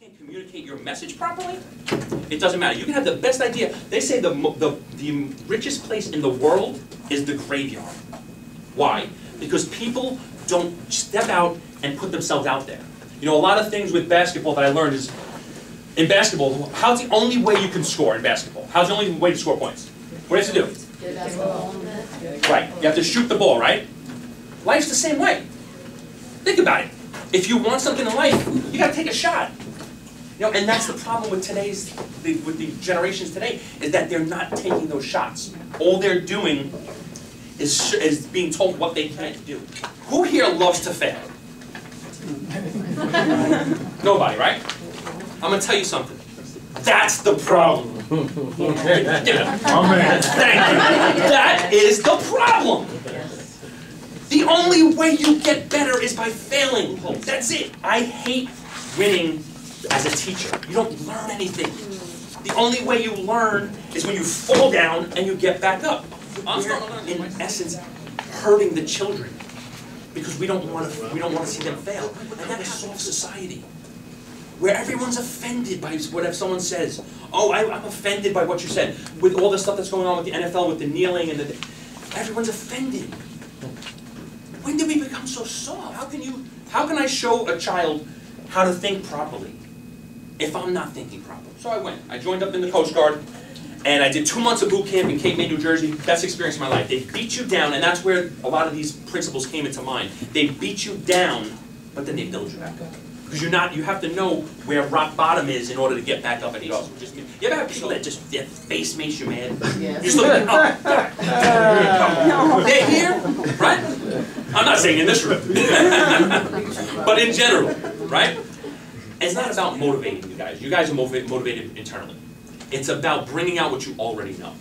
can't communicate your message properly, it doesn't matter. You can have the best idea. They say the richest place in the world is the graveyard. Why? Because people don't step out and put themselves out there. You know, a lot of things with basketball that I learned is, in basketball, how's the only way you can score in basketball? How's the only way to score points? What do you have to do? Get that ball. Right. You have to shoot the ball, right? Life's the same way. Think about it. If you want something in life, you got to take a shot. You know, and that's the problem with with the generations today, is that they're not taking those shots. All they're doing is being told what they can't do. Who here loves to fail? Nobody, right? I'm going to tell you something. That's the problem. Thank you. That is the problem. The only way you get better is by failing. That's it. I hate winning as a teacher. You don't learn anything. The only way you learn is when you fall down and you get back up. We're, in essence, hurting the children because we don't want to see them fail. And that is soft society, where everyone's offended by whatever someone says. Oh, I'm offended by what you said. With all the stuff that's going on with the NFL, with the kneeling, and everyone's offended. When did we become so soft? How can I show a child how to think properly if I'm not thinking properly? So I went. I joined up in the Coast Guard, and I did 2 months of boot camp in Cape May, New Jersey. Best experience of my life. They beat you down, and that's where a lot of these principles came into mind. They beat you down, but then they build you back up. Because you have to know where rock bottom is in order to get back up and go. You ever have people that just, their face makes you mad? Yes. Just look at they're here, right? I'm not saying in this room. But in general, right? It's not about motivating you guys. You guys are motivated internally. It's about bringing out what you already know.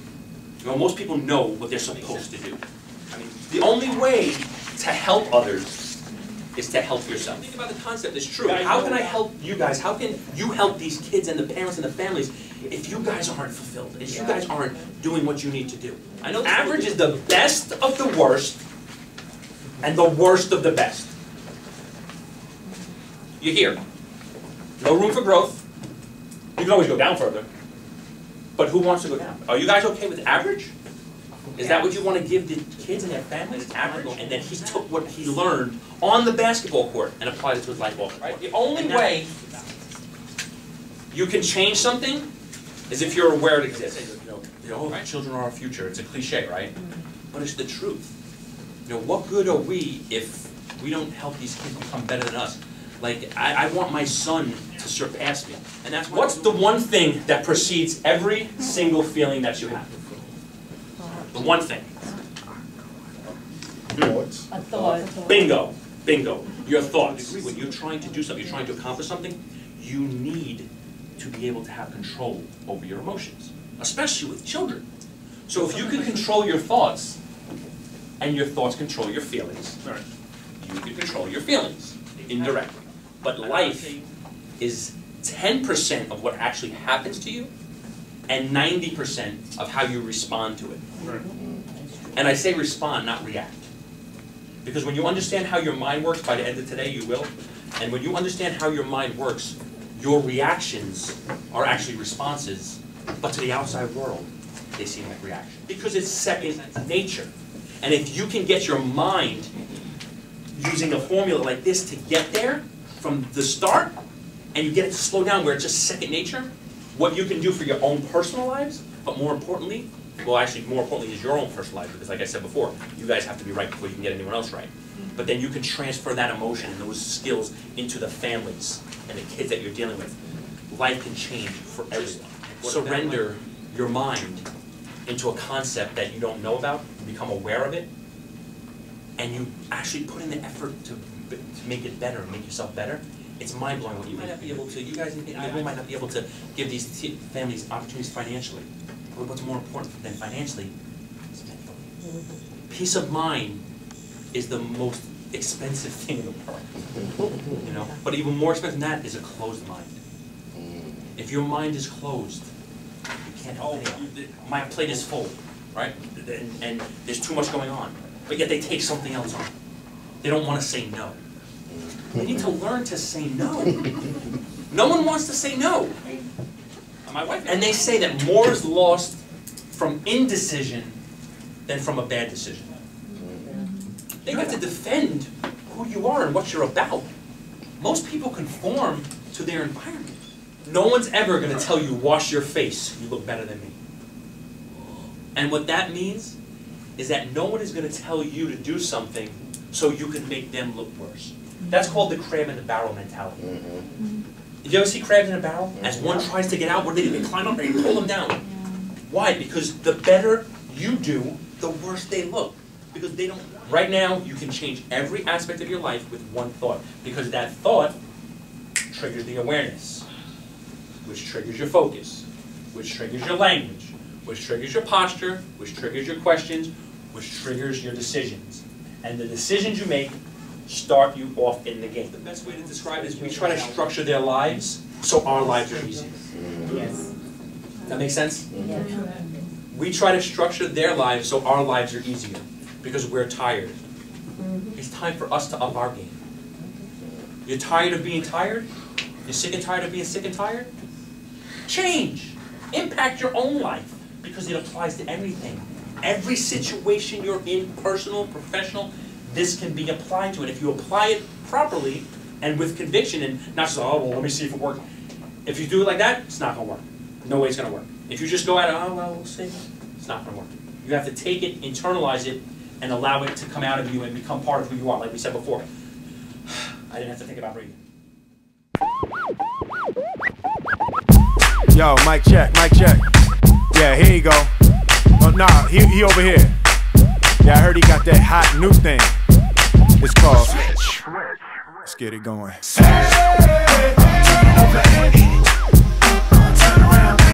You know, most people know what they're supposed to do. I mean, the only way to help others is to help yourself. Think about the concept, it's true. How can I help you guys? How can you help these kids and the parents and the families if you guys aren't fulfilled, if you guys aren't doing what you need to do? I know average is the best of the worst and the worst of the best. You hear? No room for growth. You can always go down further. But who wants to go down? Are you guys okay with average? Is that what you want to give the kids and their families? Average? And then he took what he learned on the basketball court and applied it to his life also. Right? The only way you can change something is if you're aware it exists. You know, right? Children are our future. It's a cliche, right? But it's the truth. You know, what good are we if we don't help these kids become better than us? Like, I want my son to surpass me. And that's what's the one thing that precedes every single feeling that you have? The one thing. A thought. Bingo. Bingo. Your thoughts. When you're trying to do something, you're trying to accomplish something, you need to be able to have control over your emotions, especially with children. So if you can control your thoughts, and your thoughts control your feelings, you can control your feelings indirectly. But life is 10% of what actually happens to you, and 90% of how you respond to it. And I say respond, not react. Because when you understand how your mind works, by the end of today you will, and when you understand how your mind works, your reactions are actually responses, but to the outside world, they seem like reactions. Because it's second nature. And if you can get your mind using a formula like this to get there from the start, and you get it to slow down where it's just second nature, what you can do for your own personal lives, but more importantly, well actually more importantly is your own personal life, because like I said before, you guys have to be right before you can get anyone else right. But then you can transfer that emotion and those skills into the families and the kids that you're dealing with. Life can change for everyone. Surrender your mind into a concept that you don't know about, become aware of it, and you actually put in the effort to make it better, make yourself better. It's mind-blowing what you might not be able to, you guys in the room might not be able to give these families opportunities financially. But what's more important than financially is mentally. Peace of mind is the most expensive thing in the world. You know? But even more expensive than that is a closed mind. If your mind is closed, you can't help it. My plate is full, right? And there's too much going on. But yet they take something else on. They don't want to say no. We need to learn to say no. No one wants to say no. And they say that more is lost from indecision than from a bad decision. You have to defend who you are and what you're about. Most people conform to their environment. No one's ever going to tell you, wash your face, you look better than me. And what that means is that no one is going to tell you to do something so you can make them look worse. That's called the crab in the barrel mentality. Did you ever see crabs in a barrel? As one tries to get out, what do? They climb up and they pull them down. Why? Because the better you do, the worse they look. Because they don't. Right now, you can change every aspect of your life with one thought. Because that thought triggers the awareness, which triggers your focus, which triggers your language, which triggers your posture, which triggers your questions, which triggers your decisions. And the decisions you make start you off in the game. The best way to describe it is we try to structure their lives so our lives are easier. Yes. That make sense? Yes. We try to structure their lives so our lives are easier because we're tired. It's time for us to up our game. You're tired of being tired? You're sick and tired of being sick and tired? Change. Impact your own life because it applies to everything. Every situation you're in, personal, professional, this can be applied to it. If you apply it properly and with conviction and not just, oh, well, let me see if it works. If you do it like that, it's not going to work. No way it's going to work. If you just go at it, oh, well, we'll see, it's not going to work. You have to take it, internalize it, and allow it to come out of you and become part of who you are, like we said before. I didn't have to think about breathing. Yo, mic check, mic check. Yeah, here you go. Oh, nah, he over here. Yeah, I heard he got that hot new thing. It's called Switch. Let's get it going.